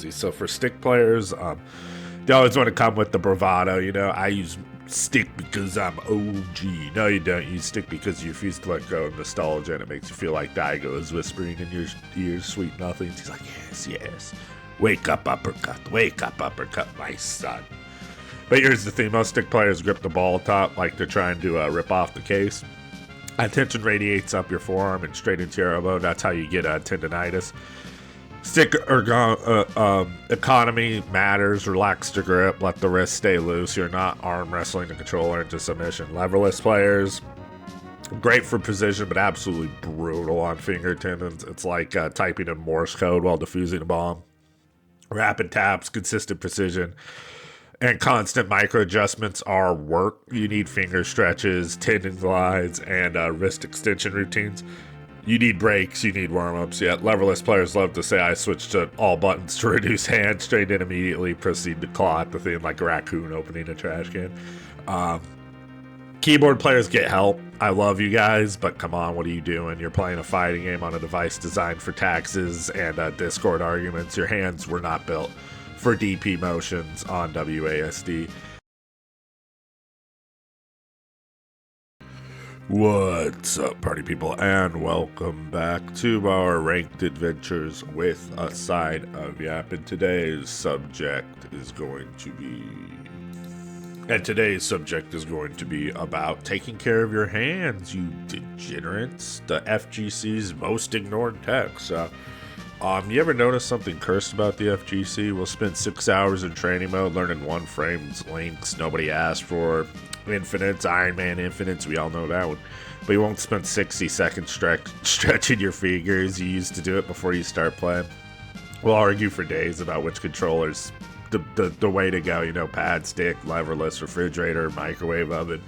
easy. So for stick players, they always want to come with the bravado. You know, I use stick because I'm OG. No, you don't. You stick because you refuse to let go of nostalgia, and it makes you feel like Daigo is whispering in your ears sweet nothings. He's like, yes, yes. Wake up, uppercut, my son. But here's the thing. Most stick players grip the ball top like they're trying to rip off the case. Tension radiates up your forearm and straight into your elbow. That's how you get tendonitis. Stick economy matters. Relax the grip. Let the wrist stay loose. You're not arm wrestling the controller into submission. Leverless players, great for precision, but absolutely brutal on finger tendons. It's like typing in Morse code while defusing a bomb. Rapid taps, consistent precision, and constant micro adjustments are work. You need finger stretches, tendon glides, and wrist extension routines. You need breaks, you need warm-ups. Yet leverless players love to say I switched to all buttons to reduce hand strain and immediately proceed to claw at the thing like a raccoon opening a trash can. Keyboard players get help. I love you guys, but come on, what are you doing? You're playing a fighting game on a device designed for taxes and Discord arguments. Your hands were not built for DP motions on WASD. What's up, party people, and welcome back to our ranked adventures with a side of Yap. And today's subject is going to be about taking care of your hands, you degenerates. The FGC's most ignored tech. So, you ever notice something cursed about the FGC? We'll spend 6 hours in training mode learning one frame's links nobody asked for. Infinites, Iron Man Infinites, we all know that one. But you won't spend 60 seconds stretching your fingers. You used to do it before you start playing. We'll argue for days about which controller's the way to go. You know, pad, stick, leverless, refrigerator, microwave oven.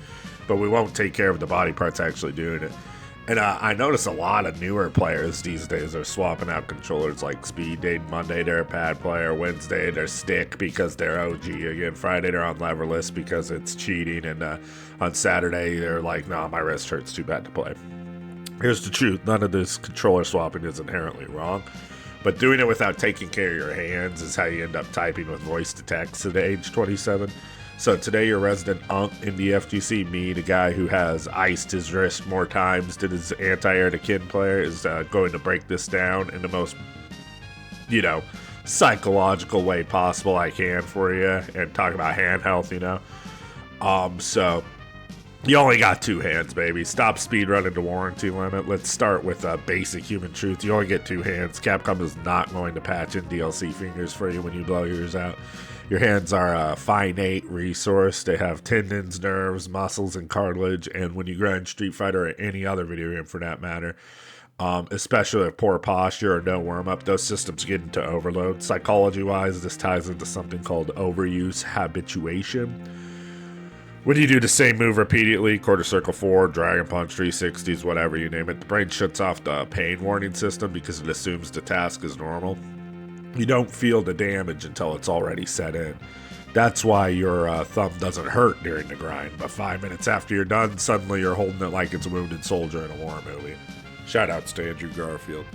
But we won't take care of the body parts actually doing it. And I notice a lot of newer players these days are swapping out controllers like Speed Date. Monday they're a pad player, Wednesday they're stick because they're OG again, Friday they're on leverless because it's cheating, and on Saturday they're like, nah, my wrist hurts too bad to play. Here's the truth, none of this controller swapping is inherently wrong, but doing it without taking care of your hands is how you end up typing with voice to text at age 27. So today your resident unk in the FGC, me, the guy who has iced his wrist more times than his anti-air to kin player, is going to break this down in the most, psychological way possible I can for you and talk about hand health, So you only got 2 hands, baby. Stop speedrunning the warranty limit. Let's start with basic human truth. You only get 2 hands. Capcom is not going to patch in DLC fingers for you when you blow yours out. Your hands are a finite resource. They have tendons, nerves, muscles, and cartilage. And when you grind Street Fighter or any other video game for that matter, especially with poor posture or no warm-up, those systems get into overload. Psychology-wise, this ties into something called overuse habituation. When you do the same move repeatedly, quarter circle forward, dragon punch, 360s, whatever you name it, the brain shuts off the pain warning system because it assumes the task is normal. You don't feel the damage until it's already set in. That's why your thumb doesn't hurt during the grind, but 5 minutes after you're done, suddenly you're holding it like it's a wounded soldier in a war movie. Shoutouts to Andrew Garfield.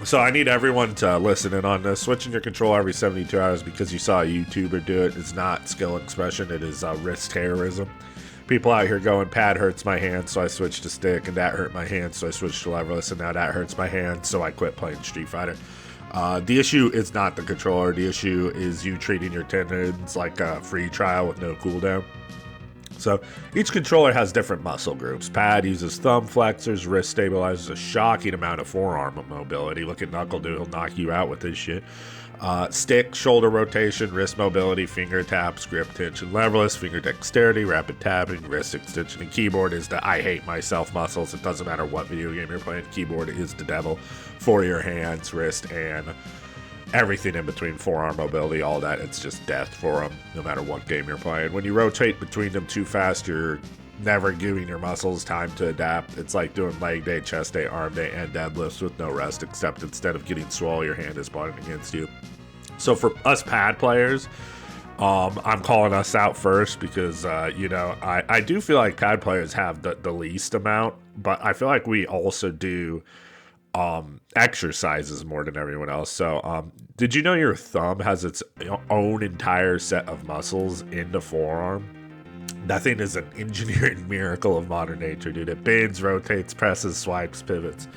So I need everyone to listen in on this. Switching your control every 72 hours because you saw a YouTuber do it is not skill expression, it is wrist terrorism. People out here going, pad hurts my hand, so I switched to stick, and that hurt my hand, so I switched to leverless, and now that hurts my hand, so I quit playing Street Fighter. The issue is not the controller. The issue is you treating your tendons like a free trial with no cooldown. So each controller has different muscle groups. Pad uses thumb flexors, wrist stabilizes a shocking amount of forearm mobility. Look at Knuckle Dude, he'll knock you out with this shit. Stick, shoulder rotation, wrist mobility, finger taps, grip tension, leverless, finger dexterity, rapid tapping, wrist extension, and keyboard is the I hate myself muscles. It doesn't matter what video game you're playing, keyboard is the devil for your hands, wrist, and everything in between, forearm mobility, all that. It's just death for them, no matter what game you're playing. When you rotate between them too fast, you're never giving your muscles time to adapt. It's like doing leg day, chest day, arm day, and deadlifts with no rest, except instead of getting swole, your hand is butting against you. So for us pad players, I'm calling us out first because, I do feel like pad players have the least amount, but I feel like we also do exercises more than everyone else. So did you know your thumb has its own entire set of muscles in the forearm? That thing is an engineering miracle of modern nature, dude. It bends, rotates, presses, swipes, pivots,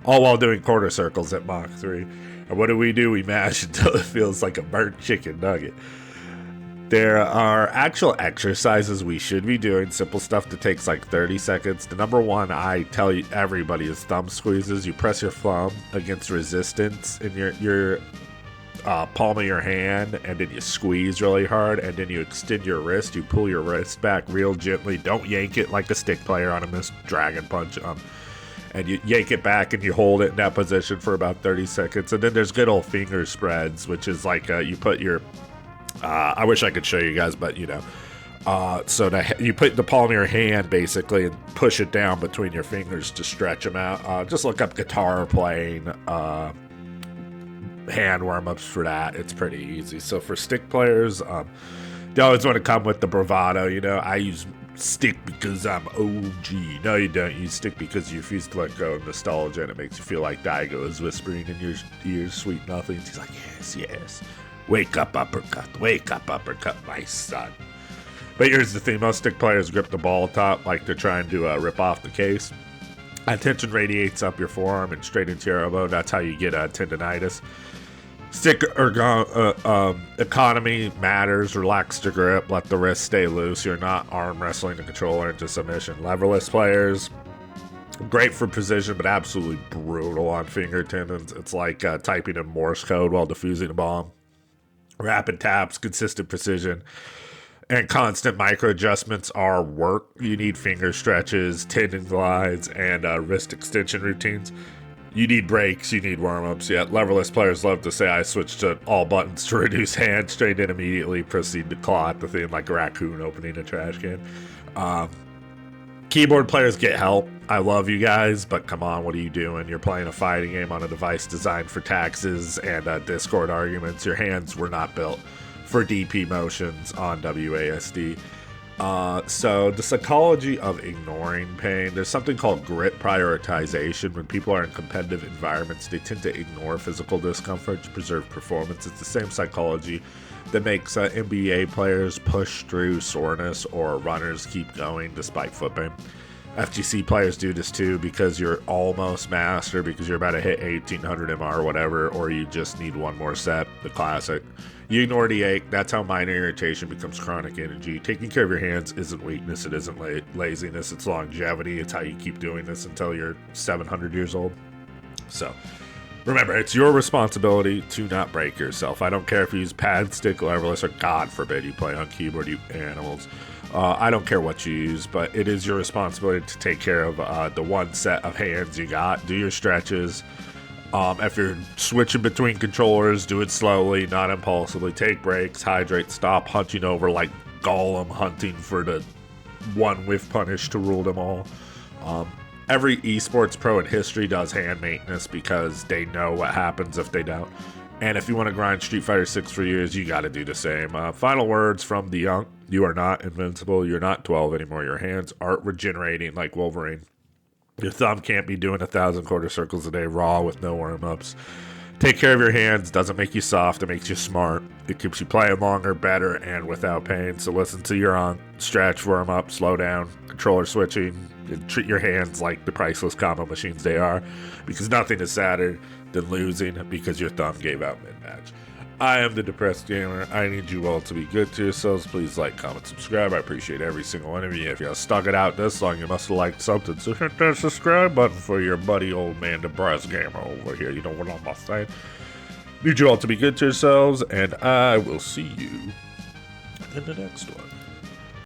all while doing quarter circles at Mach 3. And what do? We mash until it feels like a burnt chicken nugget. There are actual exercises we should be doing, simple stuff that takes like 30 seconds. The number one I tell you everybody is thumb squeezes. You press your thumb against resistance in your palm of your hand, and then you squeeze really hard, and then you extend your wrist. You pull your wrist back real gently. Don't yank it like a stick player on a missed dragon punch. And you yank it back and you hold it in that position for about 30 seconds. And then there's good old finger spreads, which is like you put your I wish I could show you guys, but you put the palm of your hand basically and push it down between your fingers to stretch them out. Just look up guitar playing hand warm-ups for that. It's pretty easy. So for stick players, they always want to come with the bravado. I use stick because I'm OG. No, you don't. You stick because you refuse to let go of nostalgia, and it makes you feel like Daigo is whispering in your ears sweet nothings. He's like, yes. Wake up, uppercut, my son. But here's the thing. Most stick players grip the ball top like they're trying to rip off the case. Tension radiates up your forearm and straight into your elbow. That's how you get tendonitis. Stick economy matters. Relax the grip. Let the wrist stay loose. You're not arm wrestling the controller into submission. Leverless players, great for precision, but absolutely brutal on finger tendons. It's like typing in Morse code while defusing a bomb. Rapid taps, consistent precision, and constant micro adjustments are work. You need finger stretches, tendon glides, and wrist extension routines. You need breaks, you need warm-ups. Yet leverless players love to say, I switched to all buttons to reduce hand strain and immediately proceed to claw at the thing like a raccoon opening a trash can. Keyboard players get help. I love you guys, but come on, what are you doing? You're playing a fighting game on a device designed for taxes and Discord arguments. Your hands were not built for DP motions on WASD. So the psychology of ignoring pain, there's something called grit prioritization. When people are in competitive environments, they tend to ignore physical discomfort to preserve performance. It's the same psychology that makes NBA players push through soreness or runners keep going despite foot pain. FGC players do this too because you're almost master, because you're about to hit 1800 MR or whatever, or you just need one more set, the classic. You ignore the ache. That's how minor irritation becomes chronic energy. Taking care of your hands isn't weakness. It isn't laziness. It's longevity. It's how you keep doing this until you're 700 years old. So remember, it's your responsibility to not break yourself. I don't care if you use pad, stick, leverless, or God forbid you play on keyboard, you animals. I don't care what you use, but it is your responsibility to take care of the one set of hands you got. Do your stretches. If you're switching between controllers, do it slowly, not impulsively. Take breaks, hydrate, stop hunting over like Gollum hunting for the one whiff punish to rule them all. Every esports pro in history does hand maintenance because they know what happens if they don't. And if you want to grind Street Fighter 6 for years, you got to do the same. Final words from the young. You are not invincible. You're not 12 anymore. Your hands aren't regenerating like Wolverine. Your thumb can't be doing 1,000 quarter circles a day raw with no warm-ups. Take care of your hands. Doesn't make you soft. It makes you smart. It keeps you playing longer, better, and without pain. So listen to your own. Stretch, warm up, slow down, controller switching, and treat your hands like the priceless combo machines they are, because nothing is sadder than losing because your thumb gave out mid-match. I am the Depressed Gamer. I need you all to be good to yourselves. Please like, comment, subscribe. I appreciate every single one of you. If you stuck it out this long, you must have liked something. So hit that subscribe button for your buddy old man Depressed Gamer over here. You know what I'm saying? Need you all to be good to yourselves, and I will see you in the next one.